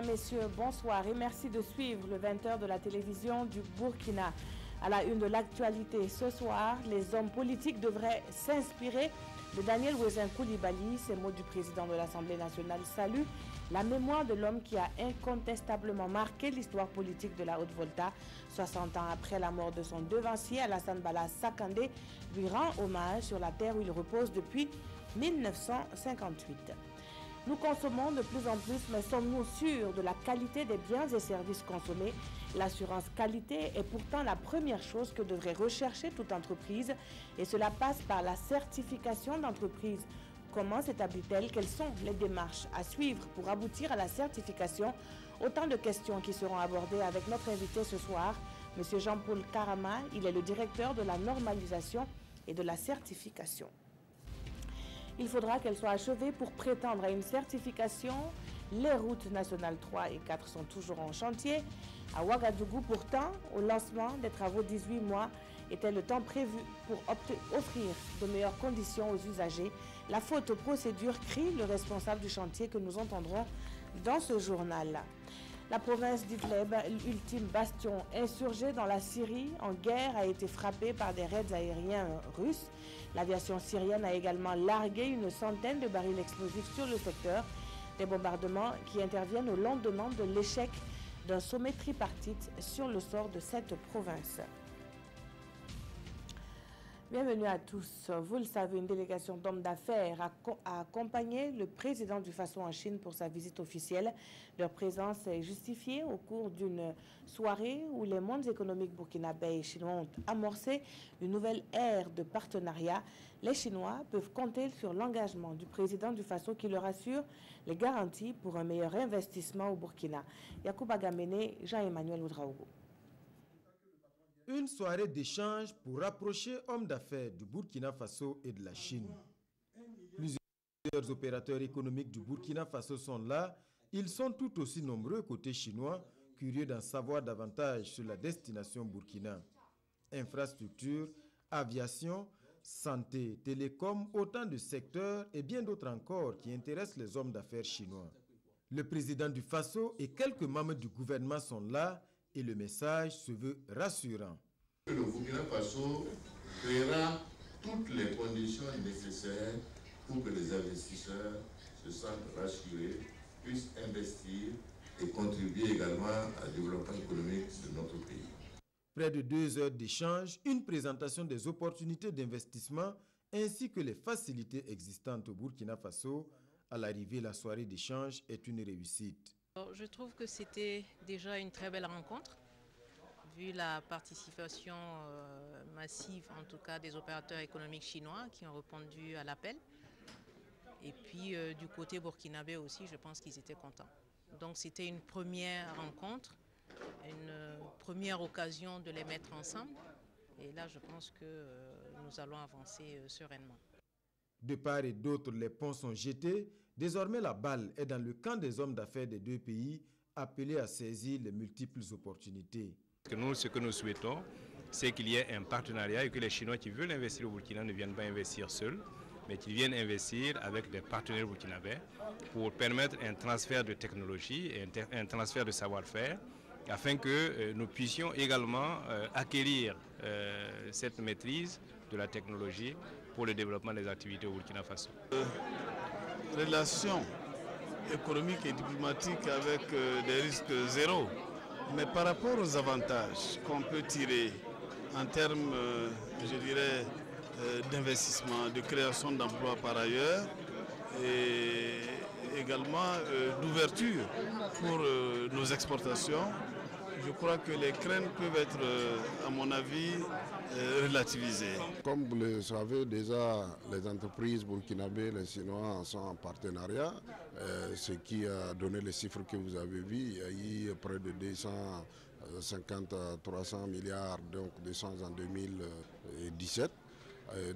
Mesdames, Messieurs, bonsoir et merci de suivre le 20h de la télévision du Burkina. À la une de l'actualité ce soir, les hommes politiques devraient s'inspirer de Daniel Wezin Coulibaly. Ces mots du président de l'Assemblée nationale saluent la mémoire de l'homme qui a incontestablement marqué l'histoire politique de la Haute-Volta. 60 ans après la mort de son devancier, Alassane Bala Sakandé lui rend hommage sur la terre où il repose depuis 1958. Nous consommons de plus en plus, mais sommes-nous sûrs de la qualité des biens et services consommés? L'assurance qualité est pourtant la première chose que devrait rechercher toute entreprise et cela passe par la certification d'entreprise. Comment s'établit-elle? Quelles sont les démarches à suivre pour aboutir à la certification? Autant de questions qui seront abordées avec notre invité ce soir, M. Jean-Paul Karama. Il est le directeur de la normalisation et de la certification. Il faudra qu'elle soit achevée pour prétendre à une certification. Les routes nationales 3 et 4 sont toujours en chantier. À Ouagadougou, pourtant, au lancement des travaux, 18 mois était le temps prévu pour offrir de meilleures conditions aux usagers. La faute aux procédures, crie le responsable du chantier que nous entendrons dans ce journal. La province d'Idleb, ultime bastion insurgé dans la Syrie, en guerre, a été frappée par des raids aériens russes. L'aviation syrienne a également largué une centaine de barils explosifs sur le secteur. Des bombardements qui interviennent au lendemain de l'échec d'un sommet tripartite sur le sort de cette province. Bienvenue à tous. Vous le savez, une délégation d'hommes d'affaires a accompagné le président du Faso en Chine pour sa visite officielle. Leur présence est justifiée au cours d'une soirée où les mondes économiques burkinabés et chinois ont amorcé une nouvelle ère de partenariat. Les Chinois peuvent compter sur l'engagement du président du Faso qui leur assure les garanties pour un meilleur investissement au Burkina. Yacouba Gamene, Jean-Emmanuel Oudraogo. Une soirée d'échange pour rapprocher hommes d'affaires du Burkina Faso et de la Chine. Plusieurs opérateurs économiques du Burkina Faso sont là. Ils sont tout aussi nombreux côté chinois, curieux d'en savoir davantage sur la destination Burkina. Infrastructures, aviation, santé, télécom, autant de secteurs et bien d'autres encore qui intéressent les hommes d'affaires chinois. Le président du Faso et quelques membres du gouvernement sont là et le message se veut rassurant. Le Burkina Faso créera toutes les conditions nécessaires pour que les investisseurs se sentent rassurés, puissent investir et contribuer également au développement économique de notre pays. Près de 2 heures d'échange, une présentation des opportunités d'investissement ainsi que les facilités existantes au Burkina Faso. À l'arrivée, la soirée d'échange est une réussite. Je trouve que c'était déjà une très belle rencontre, vu la participation massive, en tout cas des opérateurs économiques chinois qui ont répondu à l'appel. Et puis du côté burkinabé aussi, je pense qu'ils étaient contents. Donc c'était une première rencontre, une première occasion de les mettre ensemble. Et là, je pense que nous allons avancer sereinement. De part et d'autre, les ponts sont jetés. Désormais, la balle est dans le camp des hommes d'affaires des deux pays, appelés à saisir les multiples opportunités. Ce que nous souhaitons, c'est qu'il y ait un partenariat et que les Chinois qui veulent investir au Burkina ne viennent pas investir seuls, mais qu'ils viennent investir avec des partenaires burkinabés pour permettre un transfert de technologie et un transfert de savoir-faire, afin que nous puissions également acquérir cette maîtrise de la technologie pour le développement des activités au Burkina Faso. Relations économiques et diplomatiques avec des risques zéro. Mais par rapport aux avantages qu'on peut tirer en termes, je dirais, d'investissement, de création d'emplois par ailleurs, et également d'ouverture pour nos exportations, je crois que les craintes peuvent être, à mon avis, relativisées. Comme vous le savez, déjà, les entreprises burkinabées, les Chinois sont en partenariat, ce qui a donné les chiffres que vous avez vus. Il y a eu près de 250 à 300 milliards d'échanges en 2017.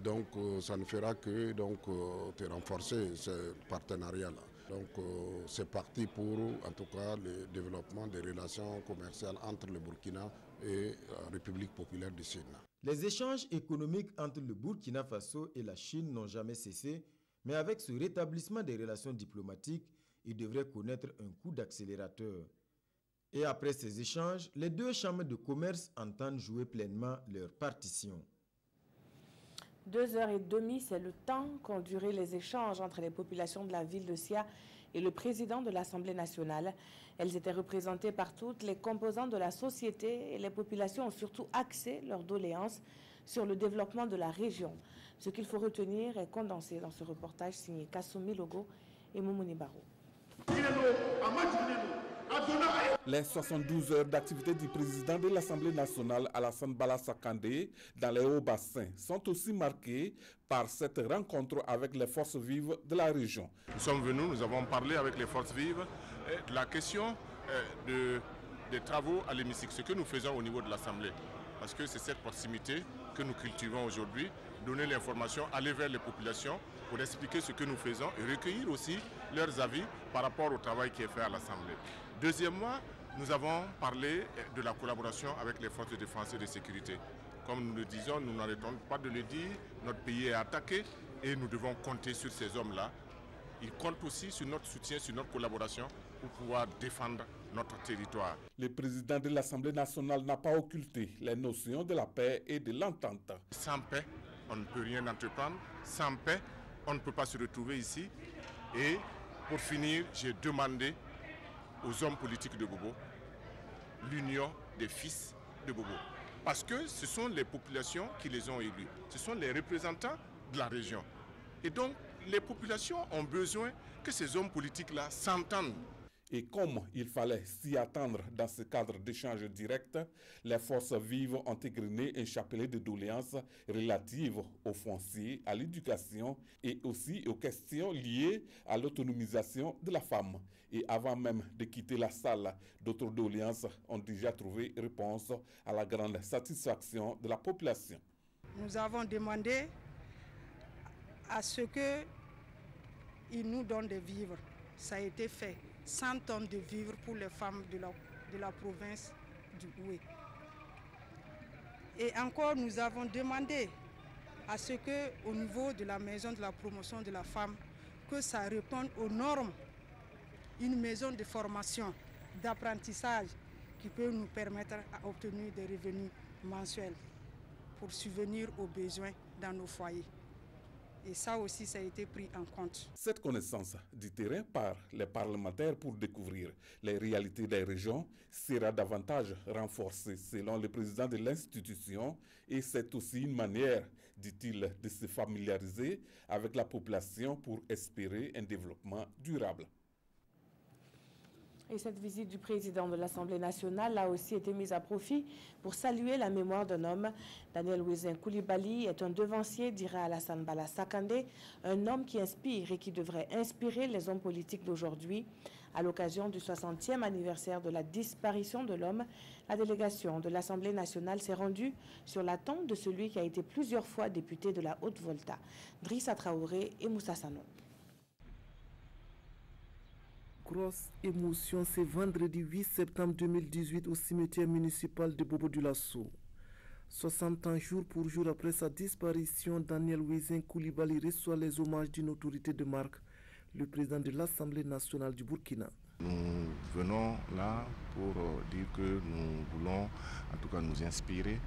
Donc ça ne fera que de renforcer ce partenariat-là. Donc c'est parti pour, en tout cas, le développement des relations commerciales entre le Burkina et la République populaire de Chine. Les échanges économiques entre le Burkina Faso et la Chine n'ont jamais cessé, mais avec ce rétablissement des relations diplomatiques, il devrait connaître un coup d'accélérateur. Et après ces échanges, les deux chambres de commerce entendent jouer pleinement leur partition. 2h30, c'est le temps qu'ont duré les échanges entre les populations de la ville de Sia et le président de l'Assemblée nationale. Elles étaient représentées par toutes les composantes de la société et les populations ont surtout axé leurs doléances sur le développement de la région. Ce qu'il faut retenir est condensé dans ce reportage signé Kassoumi Logo et Moumouni Barou. Les 72 heures d'activité du président de l'Assemblée nationale, Alassane Bala Sakandé, dans les Hauts-Bassins, sont aussi marquées par cette rencontre avec les forces vives de la région. Nous sommes venus, nous avons parlé avec les forces vives de la question des travaux à l'hémicycle, ce que nous faisons au niveau de l'Assemblée. Parce que c'est cette proximité que nous cultivons aujourd'hui, donner l'information, aller vers les populations pour expliquer ce que nous faisons et recueillir aussi leurs avis par rapport au travail qui est fait à l'Assemblée. Deuxièmement, nous avons parlé de la collaboration avec les forces de défense et de sécurité. Comme nous le disons, nous n'arrêtons pas de le dire, notre pays est attaqué et nous devons compter sur ces hommes-là. Ils comptent aussi sur notre soutien, sur notre collaboration pour pouvoir défendre notre territoire. Le président de l'Assemblée nationale n'a pas occulté les notions de la paix et de l'entente. Sans paix, on ne peut rien entreprendre. Sans paix, on ne peut pas se retrouver ici. Et pour finir, j'ai demandé aux hommes politiques de Bobo l'union des fils de Bobo. Parce que ce sont les populations qui les ont élus. Ce sont les représentants de la région. Et donc, les populations ont besoin que ces hommes politiques-là s'entendent. Et comme il fallait s'y attendre dans ce cadre d'échange direct, les forces vives ont égrené un chapelet de doléances relatives aux fonciers, à l'éducation et aussi aux questions liées à l'autonomisation de la femme. Et avant même de quitter la salle, d'autres doléances ont déjà trouvé réponse à la grande satisfaction de la population. Nous avons demandé à ce qu'ils nous donnent des vivres. Ça a été fait. 100 tonnes de vivres pour les femmes de la province du Houé. Et encore, nous avons demandé à ce qu'au niveau de la maison de la promotion de la femme, que ça réponde aux normes. Une maison de formation, d'apprentissage qui peut nous permettre d'obtenir des revenus mensuels pour subvenir aux besoins dans nos foyers. Et ça aussi, ça a été pris en compte. Cette connaissance du terrain par les parlementaires pour découvrir les réalités des régions sera davantage renforcée selon le président de l'institution et c'est aussi une manière, dit-il, de se familiariser avec la population pour espérer un développement durable. Et cette visite du président de l'Assemblée nationale a aussi été mise à profit pour saluer la mémoire d'un homme. Daniel Wezin Koulibaly est un devancier, dira Alassane Bala Sakandé, un homme qui inspire et qui devrait inspirer les hommes politiques d'aujourd'hui. À l'occasion du 60e anniversaire de la disparition de l'homme, la délégation de l'Assemblée nationale s'est rendue sur la tombe de celui qui a été plusieurs fois député de la Haute-Volta, Drissa Traoré et Moussa Sano. Grosse émotion ce vendredi 8 septembre 2018 au cimetière municipal de Bobo-Dioulasso. 60 ans jour pour jour après sa disparition, Daniel Wezin Koulibaly reçoit les hommages d'une autorité de marque, le président de l'Assemblée nationale du Burkina. Nous venons là pour dire que nous voulons en tout cas nous inspirer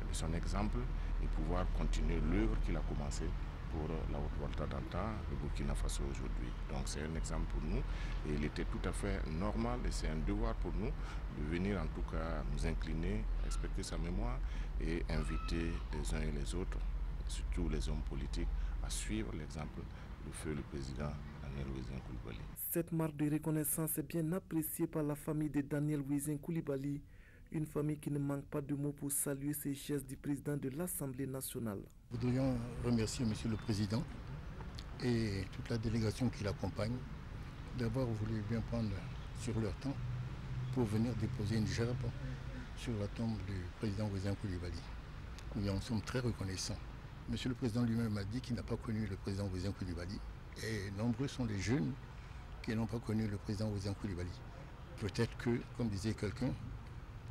de son exemple et pouvoir continuer l'œuvre qu'il a commencée pour la Haute-Volta d'antan, le Burkina Faso aujourd'hui. Donc c'est un exemple pour nous et il était tout à fait normal et c'est un devoir pour nous de venir en tout cas nous incliner, respecter sa mémoire et inviter les uns et les autres, surtout les hommes politiques, à suivre l'exemple de feu le président Daniel Wezin Koulibaly. Cette marque de reconnaissance est bien appréciée par la famille de Daniel Wezin Koulibaly, une famille qui ne manque pas de mots pour saluer ces gestes du président de l'Assemblée nationale. Nous voudrions remercier Monsieur le Président et toute la délégation qui l'accompagne d'avoir voulu bien prendre sur leur temps pour venir déposer une gerbe sur la tombe du président Wezin Koulibaly. Nous en sommes très reconnaissants. Monsieur le Président lui-même a dit qu'il n'a pas connu le président Wezin Koulibaly et nombreux sont les jeunes qui n'ont pas connu le président Wezin Koulibaly. Peut-être que, comme disait quelqu'un,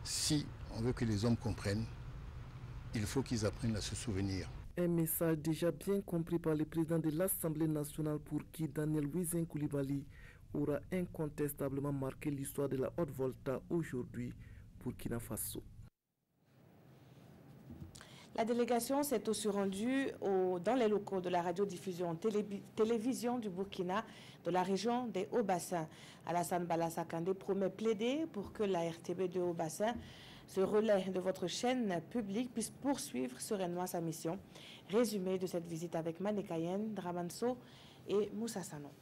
si on veut que les hommes comprennent, il faut qu'ils apprennent à se souvenir. Un message déjà bien compris par le président de l'Assemblée nationale pour qui Daniel Wezin Koulibaly aura incontestablement marqué l'histoire de la haute volta aujourd'hui pour Burkina Faso. La délégation s'est aussi rendue dans les locaux de la radiodiffusion télévision du Burkina de la région des Hauts-Bassins. Alassane Bala Kandé promet plaider pour que la RTB de Hauts-Bassins, ce relais de votre chaîne publique, puisse poursuivre sereinement sa mission. Résumé de cette visite avec Manekayen, Dramanso et Moussa Sanon.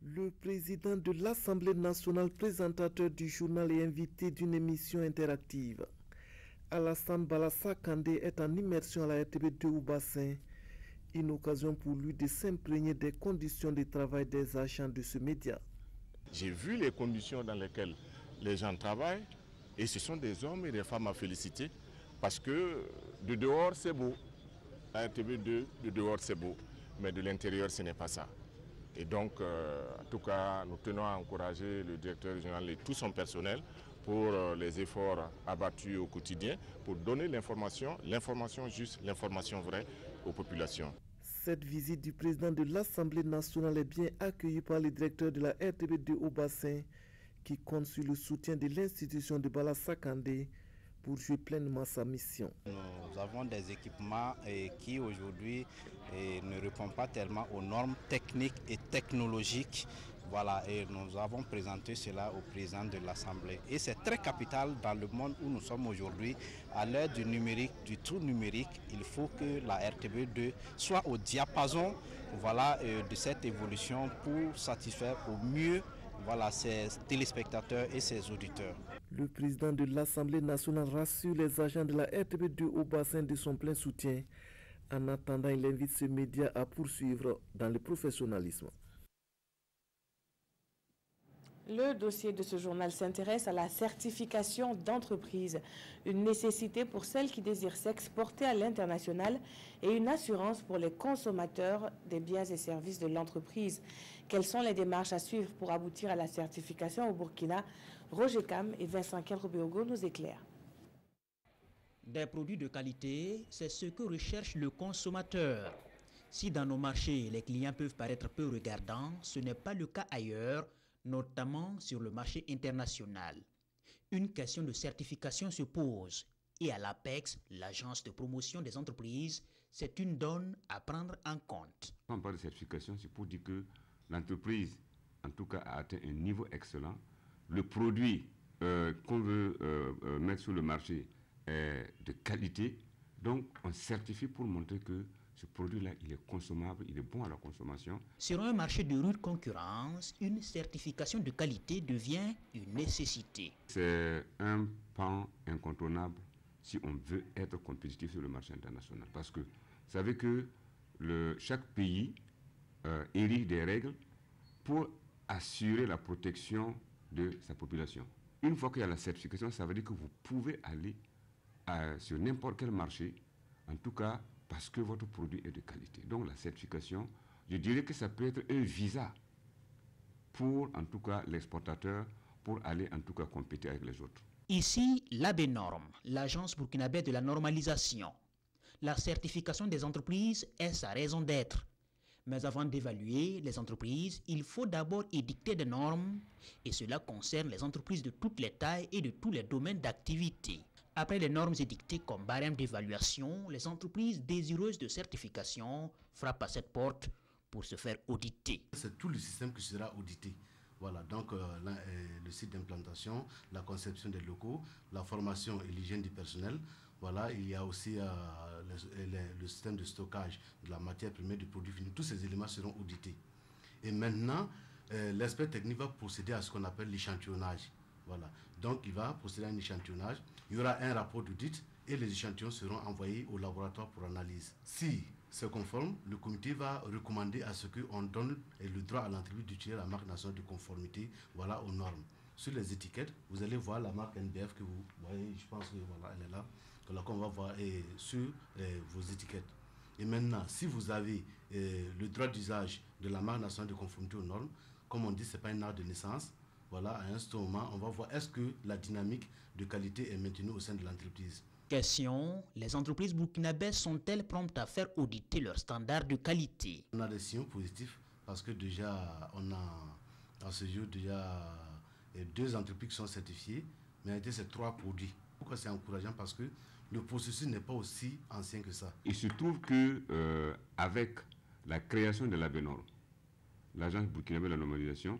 Le président de l'Assemblée nationale, présentateur du journal et invité d'une émission interactive, Alassane Bala Kandé est en immersion à la RTB de Hauts-Bassins, une occasion pour lui de s'imprégner des conditions de travail des agents de ce média. J'ai vu les conditions dans lesquelles les gens travaillent et ce sont des hommes et des femmes à féliciter parce que de dehors c'est beau, la RTB2 de dehors c'est beau, mais de l'intérieur ce n'est pas ça. Et donc, en tout cas, nous tenons à encourager le directeur régional et tout son personnel pour les efforts abattus au quotidien, pour donner l'information juste, l'information vraie aux populations. Cette visite du président de l'Assemblée nationale est bien accueillie par le directeur de la RTB de Hauts-Bassins qui compte sur le soutien de l'institution de Bala Kandé pour jouer pleinement sa mission. Nous avons des équipements qui aujourd'hui ne répondent pas tellement aux normes techniques et technologiques. Voilà, et nous avons présenté cela au président de l'Assemblée. Et c'est très capital dans le monde où nous sommes aujourd'hui. À l'heure du numérique, du tout numérique, il faut que la RTB2 soit au diapason de cette évolution pour satisfaire au mieux ses téléspectateurs et ses auditeurs. Le président de l'Assemblée nationale rassure les agents de la RTB2 Hauts-Bassins de son plein soutien. En attendant, il invite ce média à poursuivre dans le professionnalisme. Le dossier de ce journal s'intéresse à la certification d'entreprise, une nécessité pour celles qui désirent s'exporter à l'international et une assurance pour les consommateurs des biens et services de l'entreprise. Quelles sont les démarches à suivre pour aboutir à la certification au Burkina? Roger Cam et Vincent Kenrobeogo nous éclairent. Des produits de qualité, c'est ce que recherche le consommateur. Si dans nos marchés, les clients peuvent paraître peu regardants, ce n'est pas le cas ailleurs, notamment sur le marché international. Une question de certification se pose et à l'APEX, l'agence de promotion des entreprises, c'est une donne à prendre en compte. Quand on parle de certification, c'est pour dire que l'entreprise, en tout cas, a atteint un niveau excellent. Le produit qu'on veut mettre sur le marché est de qualité. Donc, on certifie pour montrer que ce produit-là, il est consommable, il est bon à la consommation. Sur un marché de rude concurrence, une certification de qualité devient une nécessité. C'est un pan incontournable si on veut être compétitif sur le marché international. Parce que vous savez que chaque pays érige des règles pour assurer la protection de sa population. Une fois qu'il y a la certification, ça veut dire que vous pouvez aller sur n'importe quel marché, en tout cas parce que votre produit est de qualité. Donc la certification, je dirais que ça peut être un visa pour, en tout cas, l'exportateur, pour aller, en tout cas, compétir avec les autres. Ici, l'ABNORM, l'agence burkinabé de la normalisation. La certification des entreprises est sa raison d'être. Mais avant d'évaluer les entreprises, il faut d'abord édicter des normes, et cela concerne les entreprises de toutes les tailles et de tous les domaines d'activité. Après les normes édictées comme barème d'évaluation, les entreprises désireuses de certification frappent à cette porte pour se faire auditer. C'est tout le système qui sera audité. Voilà, donc le site d'implantation, la conception des locaux, la formation et l'hygiène du personnel. Voilà, il y a aussi le système de stockage de la matière première du produit fini. Tous ces éléments seront audités. Et maintenant, l'expert technique va procéder à ce qu'on appelle l'échantillonnage. Voilà. Donc, il va procéder à un échantillonnage. Il y aura un rapport d'audit et les échantillons seront envoyés au laboratoire pour analyse. Si c'est conforme, le comité va recommander à ce qu'on donne le droit à l'entreprise d'utiliser la marque nationale de conformité aux normes. Sur les étiquettes, vous allez voir la marque NBF que vous voyez, je pense que voilà, elle est là, qu'on va voir sur vos étiquettes. Et maintenant, si vous avez le droit d'usage de la marque nationale de conformité aux normes, comme on dit, ce n'est pas une art de naissance. Voilà, à un certain moment, on va voir est-ce que la dynamique de qualité est maintenue au sein de l'entreprise. Question, les entreprises burkinabèses sont-elles promptes à faire auditer leurs standards de qualité? On a des signaux positifs parce que déjà, on a À ce jour, déjà, 2 entreprises qui sont certifiées, mais en réalité, c'est 3 produits. Pourquoi c'est encourageant? Parce que le processus n'est pas aussi ancien que ça. Il se trouve que avec la création de l'ABNOR, l'Agence burkinabé de la normalisation,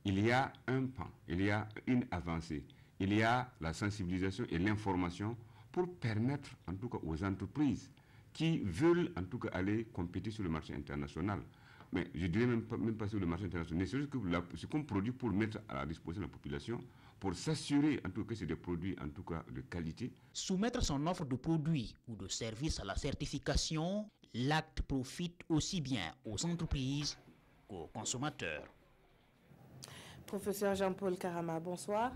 il y a un pan, il y a une avancée, il y a la sensibilisation et l'information pour permettre en tout cas aux entreprises qui veulent en tout cas aller compétir sur le marché international. Mais je dirais même pas sur le marché international, c'est juste que ce qu'on produit pour mettre à la disposition de la population, pour s'assurer en tout cas que c'est des produits en tout cas de qualité. Soumettre son offre de produits ou de services à la certification, l'acte profite aussi bien aux entreprises qu'aux consommateurs. Professeur Jean-Paul Karama, bonsoir.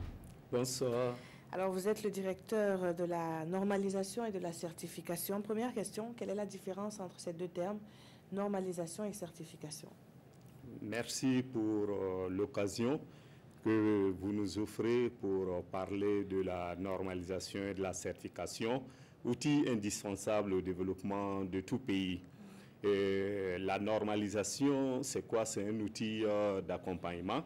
Bonsoir. Alors, vous êtes le directeur de la normalisation et de la certification. Première question, quelle est la différence entre ces deux termes, normalisation et certification? Merci pour l'occasion que vous nous offrez pour parler de la normalisation et de la certification, outil indispensable au développement de tout pays. Et la normalisation, c'est quoi? C'est un outil d'accompagnement.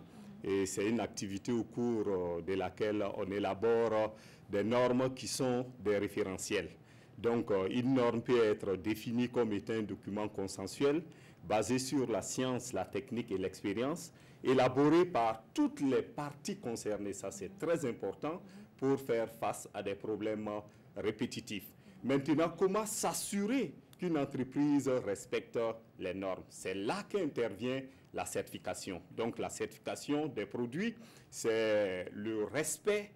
Et c'est une activité au cours de laquelle on élabore des normes qui sont des référentiels. Donc, une norme peut être définie comme étant un document consensuel basé sur la science, la technique et l'expérience, élaboré par toutes les parties concernées. Ça, c'est très important pour faire face à des problèmes répétitifs. Maintenant, comment s'assurer qu'une entreprise respecte les normes? C'est là qu'intervient la certification. Donc, la certification des produits, c'est le respect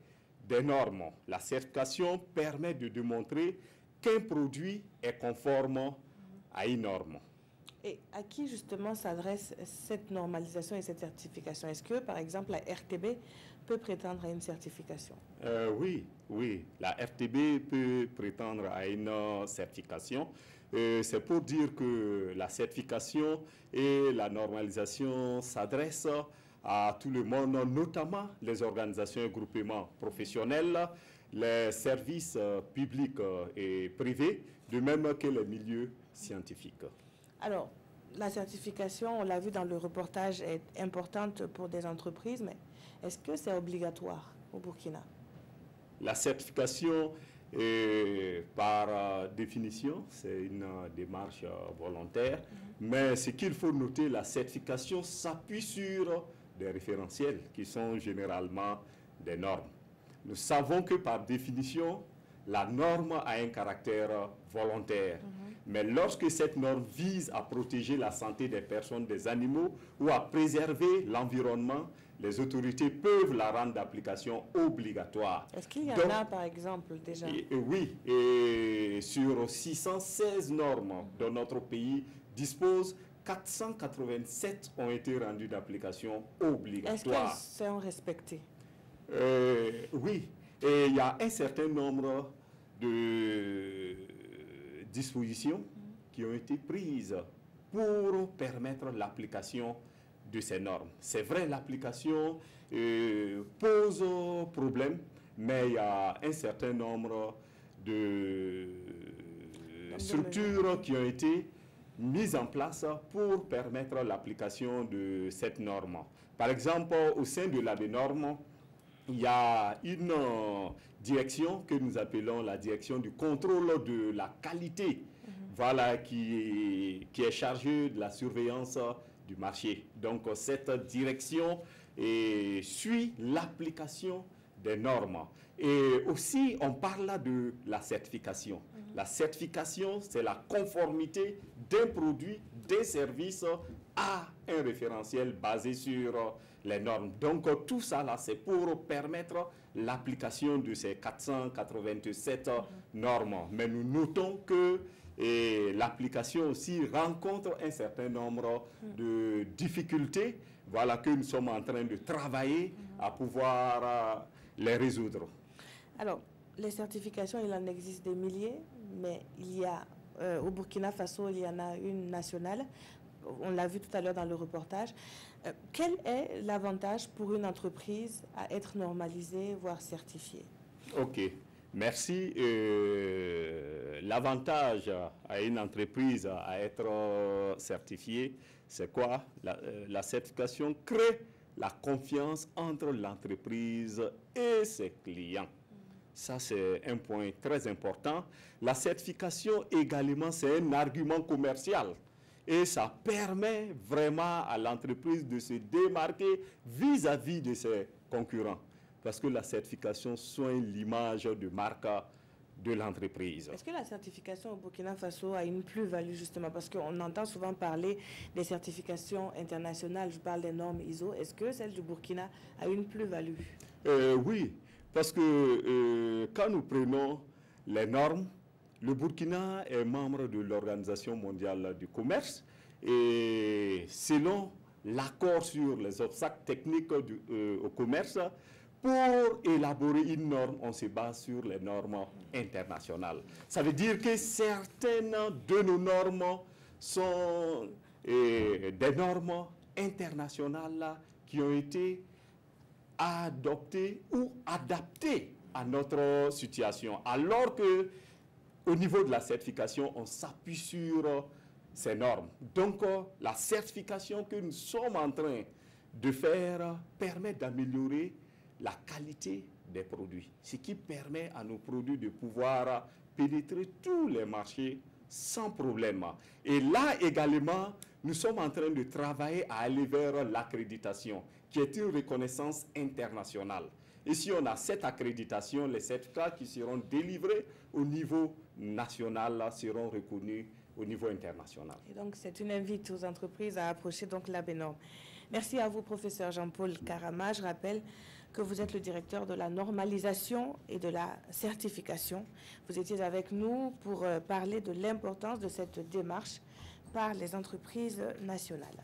des normes. La certification permet de démontrer qu'un produit est conforme à une norme. Et à qui justement s'adresse cette normalisation et cette certification? Est-ce que, par exemple, la RTB peut prétendre à une certification? Oui. La RTB peut prétendre à une certification. C'est pour dire que la certification et la normalisation s'adressent à tout le monde, notamment les organisations et groupements professionnels, les services publics et privés, de même que les milieux scientifiques. Alors, la certification, on l'a vu dans le reportage, est importante pour des entreprises, mais est-ce que c'est obligatoire au Burkina? La certification, par définition, c'est une démarche volontaire, mais ce qu'il faut noter, la certification s'appuie sur des référentiels qui sont généralement des normes. Nous savons que par définition, la norme a un caractère volontaire. Mais lorsque cette norme vise à protéger la santé des personnes, des animaux ou à préserver l'environnement, les autorités peuvent la rendre d'application obligatoire. Est-ce qu'il y en a, par exemple, déjà? Oui, et sur 616 normes dont notre pays dispose, 487 ont été rendues d'application obligatoire. Est-ce qu'elles sont respectées? Oui, et il y a un certain nombre de dispositions qui ont été prises pour permettre l'application de ces normes. C'est vrai, l'application pose problème, mais il y a un certain nombre de structures qui ont été mises en place pour permettre l'application de cette norme. Par exemple, au sein de l'ABNOR, il y a une direction que nous appelons la direction du contrôle de la qualité, voilà, qui est chargée de la surveillance du marché. Donc, cette direction suit l'application des normes. Et aussi, on parle là de la certification. La certification, c'est la conformité d'un produit, d'un service à un référentiel basé sur les normes. Donc, tout ça, là, c'est pour permettre l'application de ces 487 normes. Mais nous notons que l'application aussi rencontre un certain nombre de difficultés, voilà, que nous sommes en train de travailler à pouvoir les résoudre. Alors, les certifications, il en existe des milliers, mais il y a, au Burkina Faso, il y en a une nationale. On l'a vu tout à l'heure dans le reportage. Quel est l'avantage pour une entreprise à être normalisée, voire certifiée? Ok, merci. L'avantage à une entreprise à être certifiée, c'est quoi? La certification crée la confiance entre l'entreprise et ses clients. Ça, c'est un point très important. La certification également, c'est un argument commercial. Et ça permet vraiment à l'entreprise de se démarquer vis-à-vis de ses concurrents. Parce que la certification soigne l'image de marque de l'entreprise. Est-ce que la certification au Burkina Faso a une plus-value justement? Parce qu'on entend souvent parler des certifications internationales, je parle des normes ISO. Est-ce que celle du Burkina a une plus-value? Oui, parce que quand nous prenons les normes, le Burkina est membre de l'Organisation mondiale du commerce et selon l'accord sur les obstacles techniques au commerce, pour élaborer une norme, on se base sur les normes internationales. Ça veut dire que certaines de nos normes sont des normes internationales qui ont été adoptées ou adaptées à notre situation. Alors que au niveau de la certification, on s'appuie sur ces normes. Donc, la certification que nous sommes en train de faire permet d'améliorer la qualité des produits, ce qui permet à nos produits de pouvoir pénétrer tous les marchés sans problème. Et là également, nous sommes en train de travailler à aller vers l'accréditation, qui est une reconnaissance internationale. Et si on a cette accréditation, les certificats qui seront délivrés au niveau national seront reconnus au niveau international. Et donc, c'est une invite aux entreprises à approcher donc l'ABNORM. Merci à vous, professeur Jean-Paul Karama. Je rappelle que vous êtes le directeur de la normalisation et de la certification. Vous étiez avec nous pour parler de l'importance de cette démarche par les entreprises nationales.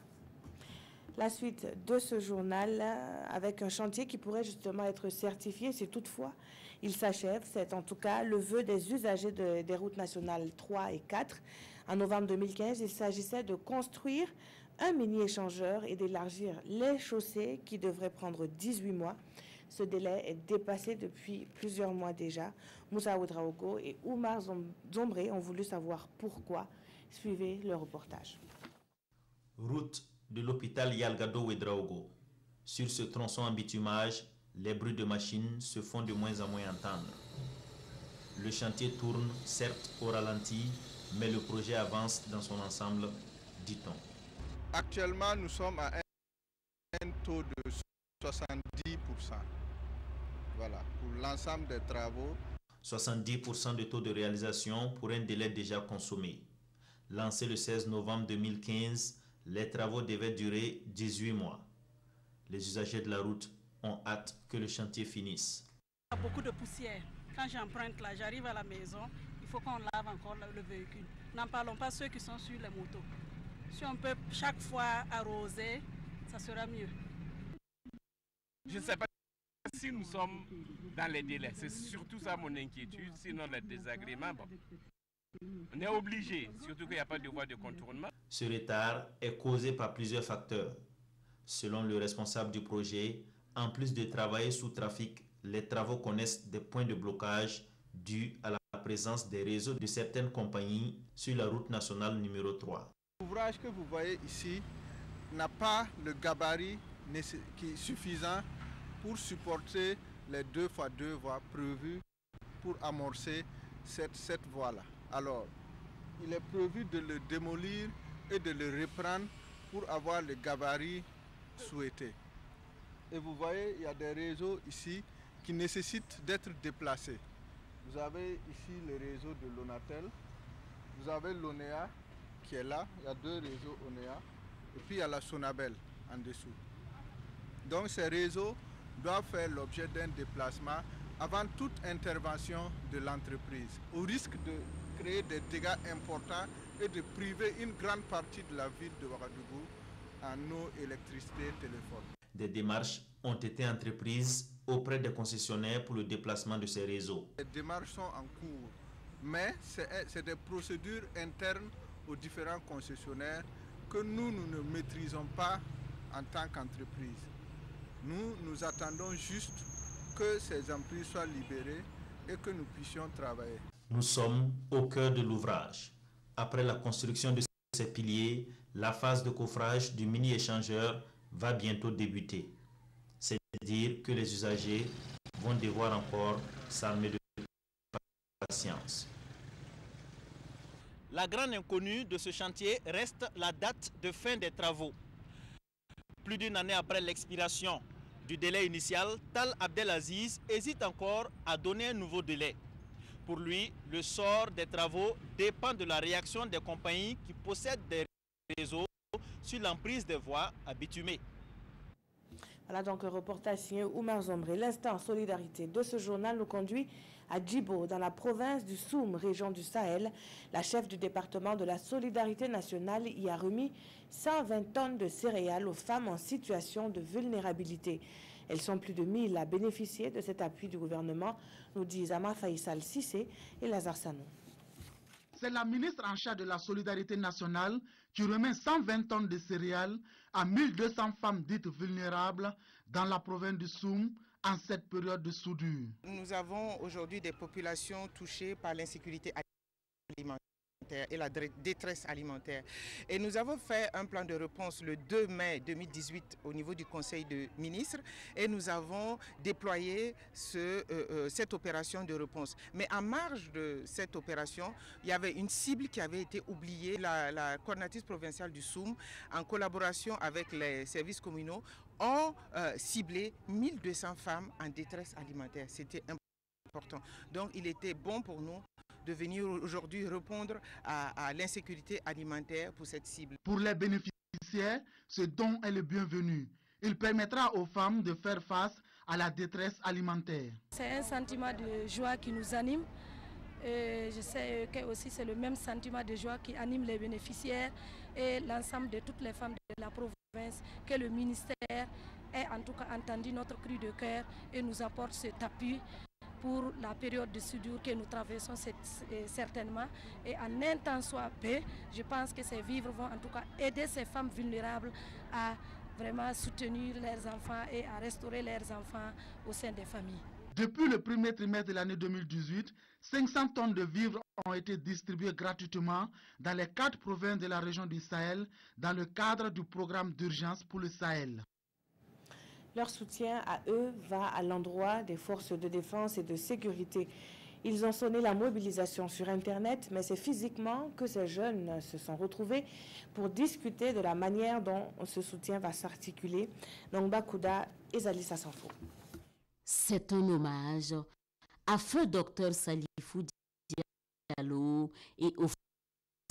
La suite de ce journal avec un chantier qui pourrait justement être certifié si toutefois il s'achève. C'est en tout cas le vœu des usagers des routes nationales 3 et 4. En novembre 2015, il s'agissait de construire un mini-échangeur et d'élargir les chaussées qui devraient prendre 18 mois. Ce délai est dépassé depuis plusieurs mois déjà. Moussa Ouedraogo et Oumar Zombré ont voulu savoir pourquoi. Suivez le reportage. Route de l'hôpital Yalgado Ouedraogo. Sur ce tronçon en bitumage, les bruits de machines se font de moins en moins entendre. Le chantier tourne, certes au ralenti, mais le projet avance dans son ensemble, dit-on. Actuellement, nous sommes à un taux de 70%. Voilà, pour l'ensemble des travaux. 70% de taux de réalisation pour un délai déjà consommé. Lancé le 16 novembre 2015, les travaux devaient durer 18 mois. Les usagers de la route ont hâte que le chantier finisse. Il y a beaucoup de poussière. Quand j'emprunte là, j'arrive à la maison, il faut qu'on lave encore le véhicule. N'en parlons pas ceux qui sont sur les motos. Si on peut chaque fois arroser, ça sera mieux. Je ne sais pas si nous sommes dans les délais. C'est surtout ça mon inquiétude, sinon les désagréments. Bon. On est obligé, surtout qu'il n'y a pas de voie de contournement. Ce retard est causé par plusieurs facteurs. Selon le responsable du projet, en plus de travailler sous trafic, les travaux connaissent des points de blocage dus à la présence des réseaux de certaines compagnies sur la route nationale numéro 3. L'ouvrage que vous voyez ici n'a pas le gabarit suffisant pour supporter les 2x2 voies prévues pour amorcer cette voie-là. Alors, il est prévu de le démolir et de le reprendre pour avoir le gabarit souhaité. Et vous voyez, il y a des réseaux ici qui nécessitent d'être déplacés. Vous avez ici le réseau de l'Onatel, vous avez l'ONEA qui est là, il y a deux réseaux ONEA, et puis il y a la Sonabel en dessous. Donc ces réseaux doivent faire l'objet d'un déplacement avant toute intervention de l'entreprise, au risque de créer des dégâts importants et de priver une grande partie de la ville de Ouagadougou en eau, électricité et téléphone. Des démarches ont été entreprises auprès des concessionnaires pour le déplacement de ces réseaux. Les démarches sont en cours, mais c'est des procédures internes aux différents concessionnaires que nous ne maîtrisons pas en tant qu'entreprise. Nous attendons juste que ces emprises soient libérées et que nous puissions travailler. Nous sommes au cœur de l'ouvrage. Après la construction de ces piliers, la phase de coffrage du mini-échangeur va bientôt débuter. dire que les usagers vont devoir encore s'armer de patience. La grande inconnue de ce chantier reste la date de fin des travaux. Plus d'une année après l'expiration du délai initial, Tal Abdelaziz hésite encore à donner un nouveau délai. Pour lui, le sort des travaux dépend de la réaction des compagnies qui possèdent des réseaux sur l'emprise des voies bitumées. Voilà donc un reportage signé Oumar Zombré. L'instant solidarité de ce journal nous conduit à Djibo, dans la province du Soum, région du Sahel. La chef du département de la solidarité nationale y a remis 120 tonnes de céréales aux femmes en situation de vulnérabilité. Elles sont plus de 1000 à bénéficier de cet appui du gouvernement, nous disent Ama Faïsal Sissé et Lazare Sanou. C'est la ministre en charge de la solidarité nationale qui remet 120 tonnes de céréales à 1200 femmes dites vulnérables dans la province du Soum en cette période de soudure. Nous avons aujourd'hui des populations touchées par l'insécurité alimentaire et la détresse alimentaire. Et nous avons fait un plan de réponse le 2 mai 2018 au niveau du Conseil de ministres et nous avons déployé cette opération de réponse. Mais en marge de cette opération, il y avait une cible qui avait été oubliée. La coordinatrice provinciale du Soum, en collaboration avec les services communaux, ont ciblé 1200 femmes en détresse alimentaire. C'était important. Donc il était bon pour nous de venir aujourd'hui répondre à l'insécurité alimentaire pour cette cible. Pour les bénéficiaires, ce don est le bienvenu. Il permettra aux femmes de faire face à la détresse alimentaire. C'est un sentiment de joie qui nous anime. Et je sais que aussi c'est le même sentiment de joie qui anime les bénéficiaires et l'ensemble de toutes les femmes de la province, que le ministère ait en tout cas entendu notre cri de cœur et nous apporte cet appui pour la période de soudure que nous traversons certainement. Et en un temps soit peu, je pense que ces vivres vont en tout cas aider ces femmes vulnérables à vraiment soutenir leurs enfants et à restaurer leurs enfants au sein des familles. Depuis le premier trimestre de l'année 2018, 500 tonnes de vivres ont été distribuées gratuitement dans les 4 provinces de la région du Sahel dans le cadre du programme d'urgence pour le Sahel. Leur soutien à eux va à l'endroit des forces de défense et de sécurité. Ils ont sonné la mobilisation sur Internet, mais c'est physiquement que ces jeunes se sont retrouvés pour discuter de la manière dont ce soutien va s'articuler. Donc Bakouda et Zalissa Sanfo. C'est un hommage à feu Dr Salifou Diallo et aux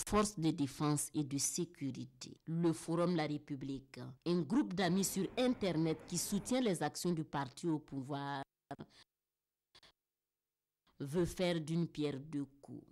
forces de défense et de sécurité. Le Forum La République, un groupe d'amis sur Internet qui soutient les actions du parti au pouvoir, veut faire d'une pierre deux coups.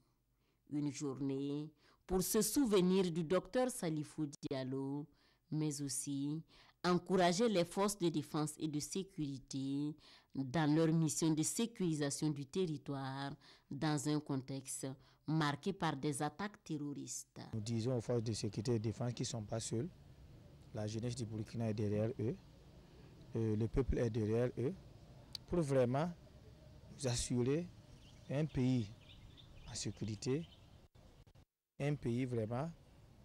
Une journée pour se souvenir du docteur Salifou Diallo, mais aussi encourager les forces de défense et de sécurité dans leur mission de sécurisation du territoire dans un contexte marqué par des attaques terroristes. Nous disons aux forces de sécurité et de défense qu'ils ne sont pas seuls. La jeunesse du Burkina est derrière eux. Le peuple est derrière eux. Pour vraiment nous assurer un pays en sécurité, un pays vraiment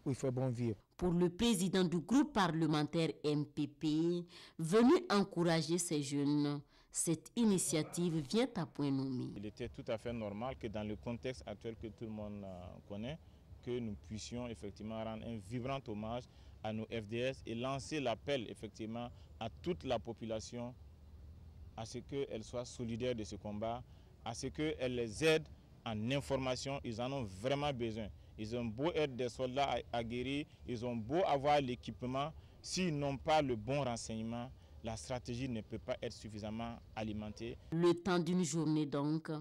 où il faut bon vivre. Pour le président du groupe parlementaire MPP, venu encourager ces jeunes, cette initiative vient à point nommé. Il était tout à fait normal que dans le contexte actuel que tout le monde connaît, que nous puissions effectivement rendre un vibrant hommage à nos FDS et lancer l'appel effectivement à toute la population à ce qu'elle soit solidaire de ce combat, à ce qu'elle les aide en information. Ils en ont vraiment besoin. Ils ont beau être des soldats aguerris, ils ont beau avoir l'équipement, s'ils n'ont pas le bon renseignement, la stratégie ne peut pas être suffisamment alimentée. Le temps d'une journée donc,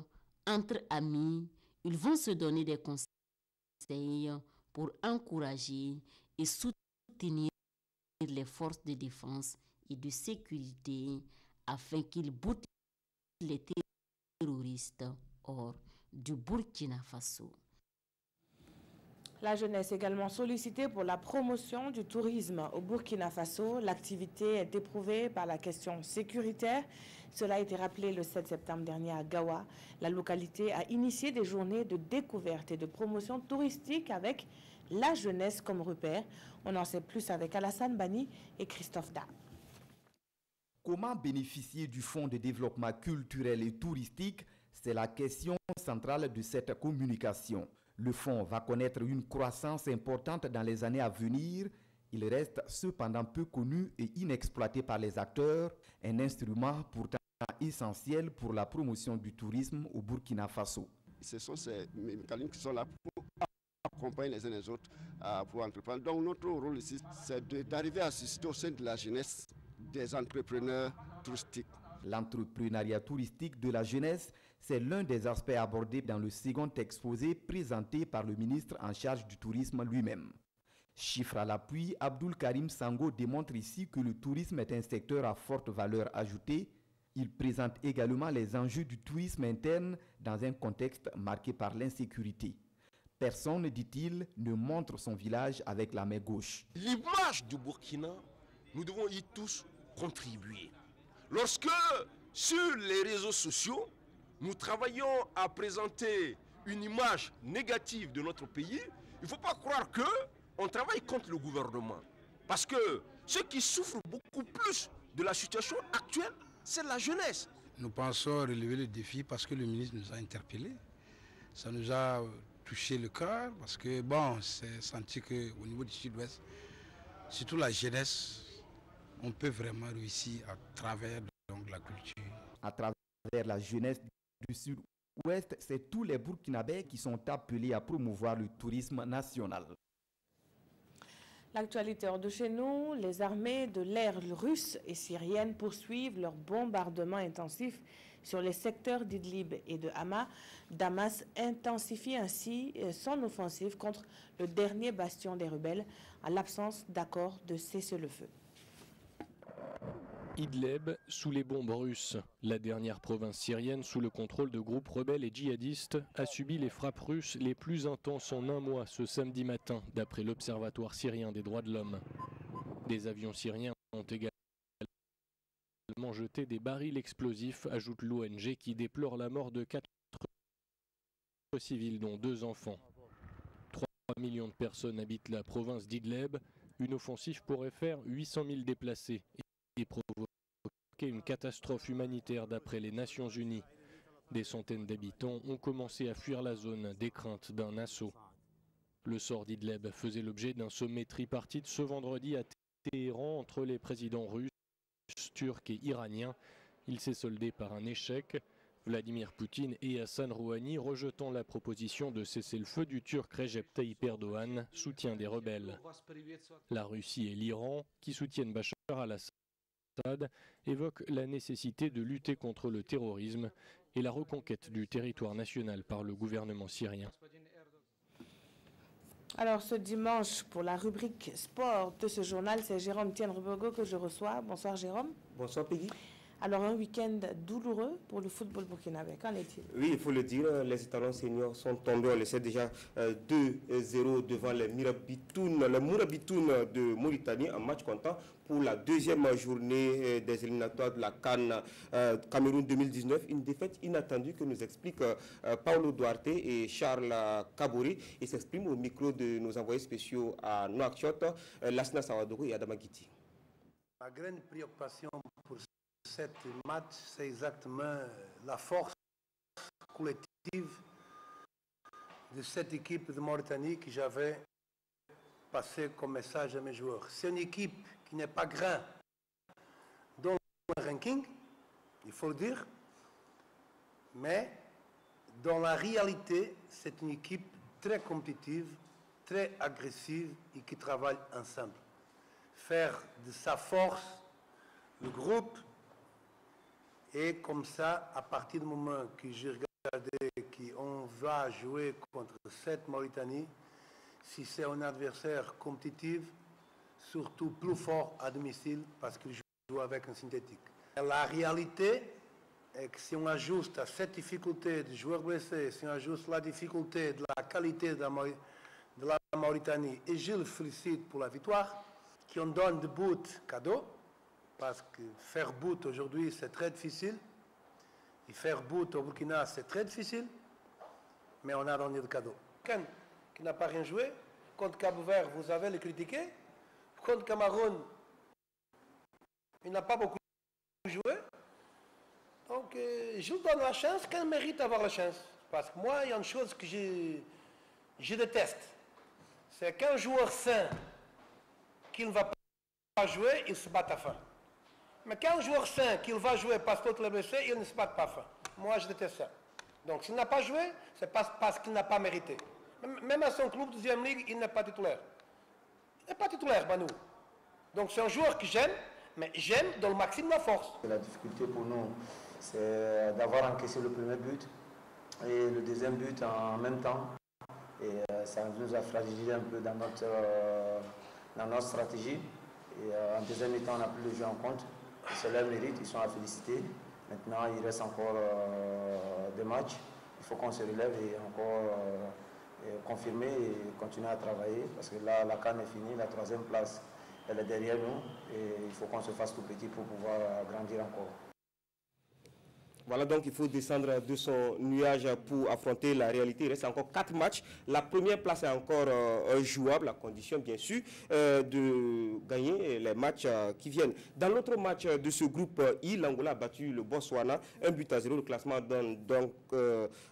entre amis, ils vont se donner des conseils pour encourager et soutenir les forces de défense et de sécurité afin qu'ils boutent les terroristes hors du Burkina Faso. La jeunesse également sollicitée pour la promotion du tourisme au Burkina Faso. L'activité est éprouvée par la question sécuritaire. Cela a été rappelé le 7 septembre dernier à Gawa. La localité a initié des journées de découverte et de promotion touristique avec la jeunesse comme repère. On en sait plus avec Alassane Bani et Christophe Da. Comment bénéficier du Fonds de développement culturel et touristique? C'est la question centrale de cette communication. Le fonds va connaître une croissance importante dans les années à venir. Il reste cependant peu connu et inexploité par les acteurs, un instrument pourtant essentiel pour la promotion du tourisme au Burkina Faso. Ce sont ces mécanismes qui sont là pour accompagner les uns les autres pour entreprendre. Donc notre rôle ici, c'est d'arriver à susciter au sein de la jeunesse des entrepreneurs touristiques. L'entrepreneuriat touristique de la jeunesse, c'est l'un des aspects abordés dans le second exposé présenté par le ministre en charge du tourisme lui-même. Chiffre à l'appui, Abdul Karim Sango démontre ici que le tourisme est un secteur à forte valeur ajoutée. Il présente également les enjeux du tourisme interne dans un contexte marqué par l'insécurité. Personne, dit-il, ne montre son village avec la main gauche. L'image du Burkina, nous devons y tous contribuer. Lorsque, sur les réseaux sociaux, nous travaillons à présenter une image négative de notre pays, il ne faut pas croire qu'on travaille contre le gouvernement. Parce que ceux qui souffrent beaucoup plus de la situation actuelle, c'est la jeunesse. Nous pensons relever le défi parce que le ministre nous a interpellés. Ça nous a touché le cœur parce que, bon, c'est senti qu'au niveau du sud-ouest, surtout la jeunesse, on peut vraiment réussir à travers donc, la culture. À travers la jeunesse du sud-ouest, c'est tous les Burkinabés qui sont appelés à promouvoir le tourisme national. L'actualité hors de chez nous, les armées de l'air russes et syriennes poursuivent leur bombardement intensif sur les secteurs d'Idlib et de Hama. Damas intensifie ainsi son offensive contre le dernier bastion des rebelles en l'absence d'accord de cessez-le-feu. Idlib sous les bombes russes. La dernière province syrienne sous le contrôle de groupes rebelles et djihadistes a subi les frappes russes les plus intenses en un mois ce samedi matin, d'après l'Observatoire syrien des droits de l'homme. Des avions syriens ont également jeté des barils explosifs, ajoute l'ONG qui déplore la mort de 4 civils dont 2 enfants. 3 millions de personnes habitent la province d'Idlib. Une offensive pourrait faire 800 000 déplacés et provoquer une catastrophe humanitaire d'après les Nations Unies. Des centaines d'habitants ont commencé à fuir la zone des craintes d'un assaut. Le sort d'Idlib faisait l'objet d'un sommet tripartite ce vendredi à Téhéran entre les présidents russes, turcs et iraniens. Il s'est soldé par un échec. Vladimir Poutine et Hassan Rouhani rejetant la proposition de cesser le feu du Turc Recep Tayyip Erdogan, soutien des rebelles. La Russie et l'Iran, qui soutiennent Bachar al-Assad, évoquent la nécessité de lutter contre le terrorisme et la reconquête du territoire national par le gouvernement syrien. Alors ce dimanche, pour la rubrique sport de ce journal, c'est Jérôme Tienrebogo que je reçois. Bonsoir Jérôme. Bonsoir Peggy. Alors un week-end douloureux pour le football burkinabé, qu'en est-il? Oui, il faut le dire, les étalons seniors sont tombés, on le sait déjà, 2-0 devant les Mourabitounes de Mauritanie en match comptant pour la deuxième journée des éliminatoires de la CAN Cameroun 2019. Une défaite inattendue que nous expliquent Paulo Duarte et Charles Kabouri. Ils s'expriment au micro de nos envoyés spéciaux à Nouakchott, Lassina Sawadogo et Adama Guiti. Ma grande préoccupation pour cette match, c'est exactement la force collective de cette équipe de Mauritanie que j'avais passé comme message à mes joueurs. C'est une équipe qui n'est pas grande dans le ranking, il faut le dire, mais dans la réalité, c'est une équipe très compétitive, très agressive et qui travaille ensemble. Faire de sa force le groupe. Et comme ça, à partir du moment que j'ai regardé qu'on va jouer contre cette Mauritanie, si c'est un adversaire compétitif, surtout plus fort à domicile, parce qu'il joue avec un synthétique. La réalité est que si on ajuste à cette difficulté de joueurs blessés, si on ajuste la difficulté de la qualité de la Mauritanie, et je le félicite pour la victoire, qu'on donne de but cadeau, parce que faire but aujourd'hui, c'est très difficile. Et faire but au Burkina, c'est très difficile. Mais on a donné de cadeau. Quelqu'un qui n'a pas rien joué, contre Cap-Vert, vous avez le critiqué. Contre Cameroun, il n'a pas beaucoup jouer. Donc, je lui donne la chance qu'elle mérite d'avoir la chance. Parce que moi, il y a une chose que je déteste. C'est qu'un joueur sain qui ne va pas jouer, il se bat à fin. Mais qu'un joueur sain qui va jouer parce que l'autre est blessé, il ne se bat pas à fin. Moi, je déteste ça. Donc, s'il n'a pas joué, c'est parce qu'il n'a pas mérité. Même à son club de deuxième ligue, il n'est pas titulaire. Il n'est pas titulaire, Banou. Donc, c'est un joueur que j'aime, mais j'aime dans le maximum la force. La difficulté pour nous, c'est d'avoir encaissé le premier but et le deuxième but en même temps. Et ça nous a fragilisé un peu dans notre stratégie. Et en deuxième mi-temps, on n'a plus le jeu en compte. C'est leur mérite, ils sont à féliciter. Maintenant, il reste encore des matchs. Il faut qu'on se relève et encore confirmer et continuer à travailler. Parce que là, la CAN est finie, la troisième place, elle est derrière nous. Et il faut qu'on se fasse tout petit pour pouvoir grandir encore. Voilà, donc il faut descendre de son nuage pour affronter la réalité. Il reste encore 4 matchs. La première place est encore jouable, à condition bien sûr de gagner les matchs qui viennent. Dans l'autre match de ce groupe I, l'Angola a battu le Botswana, 1-0. Le classement donne donc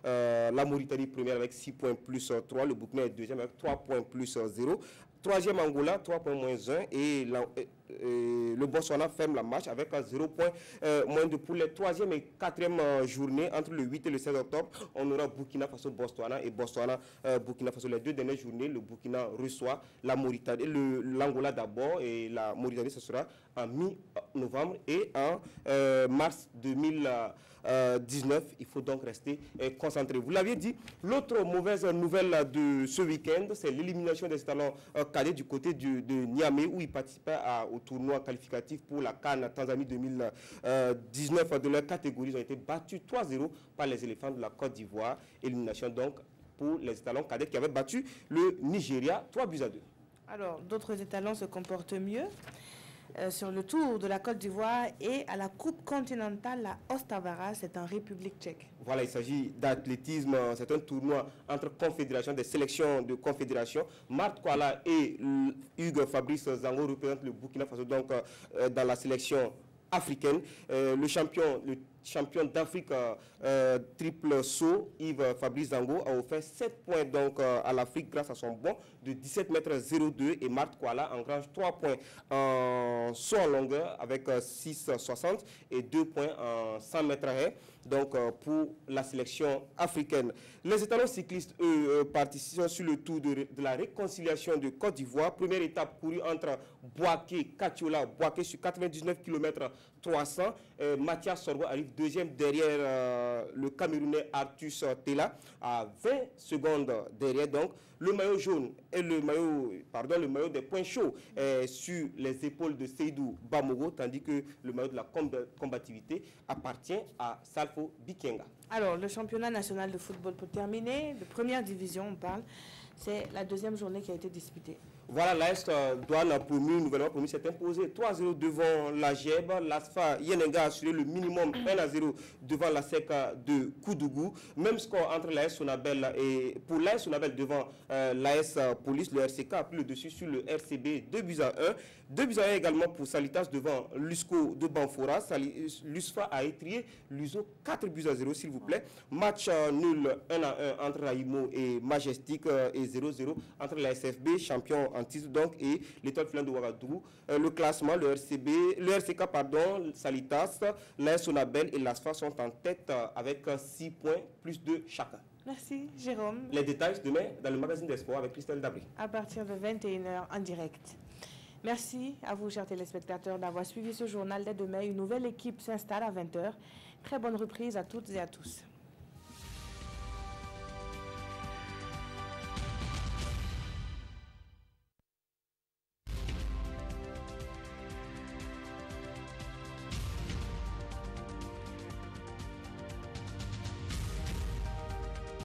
la Mauritanie première avec 6 points plus 3. Le Burkina est deuxième avec 3 points plus 0. Troisième Angola, 3 points moins 1 et le Botswana ferme la marche avec 0 points moins 2 pour les troisième et quatrième journées entre le 8 et le 16 octobre. On aura Burkina Faso Botswana et Botswana Burkina Faso. Les deux dernières journées, le Burkina reçoit la Mauritanie, l'Angola d'abord et la Mauritanie ce sera en mi-novembre et en mars 2019. Il faut donc rester concentré. Vous l'aviez dit, l'autre mauvaise nouvelle de ce week-end, c'est l'élimination des talents cadets du côté de Niamey où ils participaient au tournoi qualificatif pour la CAN Tanzanie 2019 de leur catégorie. Ils ont été battus 3-0 par les éléphants de la Côte d'Ivoire. Élimination donc pour les étalons cadets qui avaient battu le Nigeria 3-2. Alors, d'autres étalons se comportent mieux. Sur le Tour de la Côte d'Ivoire et à la Coupe continentale, la Ostavara, c'est en République tchèque. Voilà, il s'agit d'athlétisme, c'est un tournoi entre confédérations, des sélections de confédérations. Marthe Kouala et Hugues Fabrice Zango représentent le Burkina Faso donc, dans la sélection africaine. Le champion d'Afrique triple saut, Yves Fabrice Zango, a offert 7 points donc, à l'Afrique grâce à son bond de 17,02 m et Marthe Kouala engrange 3 points en saut en longueur avec 6,60 et 2 points en 100 mètres haies. Donc pour la sélection africaine. Les étalons cyclistes, eux, participent sur le tour de la réconciliation de Côte d'Ivoire. Première étape courue entre Boaké, Katiola, Boaké sur 99 km 300. Mathias Sorbo arrive deuxième derrière le Camerounais Artus Tela à 20 secondes derrière. Donc le maillot jaune et le maillot des points chauds est sur les épaules de Seydou Bamogo, tandis que le maillot de la combativité appartient à Salfo Bikenga. Alors, le championnat national de football pour terminer, de première division, on parle, c'est la deuxième journée qui a été disputée. Voilà, l'AS Douane a nouvellement promu, s'est imposé 3-0 devant la GEB. L'ASFA Yenenga a assuré le minimum 1-0 devant la SECA de Koudougou. Même score entre l'AS Sonabel et pour l'AS Sonabel devant l'AS Police. Le RCK a pris le dessus sur le RCB 2-1. 2-1 également pour Salitas devant l'USCO de Banfora. L'USFA a étrié l'USO 4-0 s'il vous plaît. Match nul 1-1 entre Raimo et Majestic et 0-0 entre la SFB, champion en titre donc, et l'étoile filante de Ouagadougou. Le classement, le RCK, Salitas, l'AS Sonabel et l'ASFA sont en tête avec 6 points plus 2 chacun. Merci Jérôme. Les détails demain dans le magazine des sports avec Christelle Dabri. À partir de 21h en direct. Merci à vous, chers téléspectateurs, d'avoir suivi ce journal. Dès demain, une nouvelle équipe s'installe à 20h. Très bonne reprise à toutes et à tous.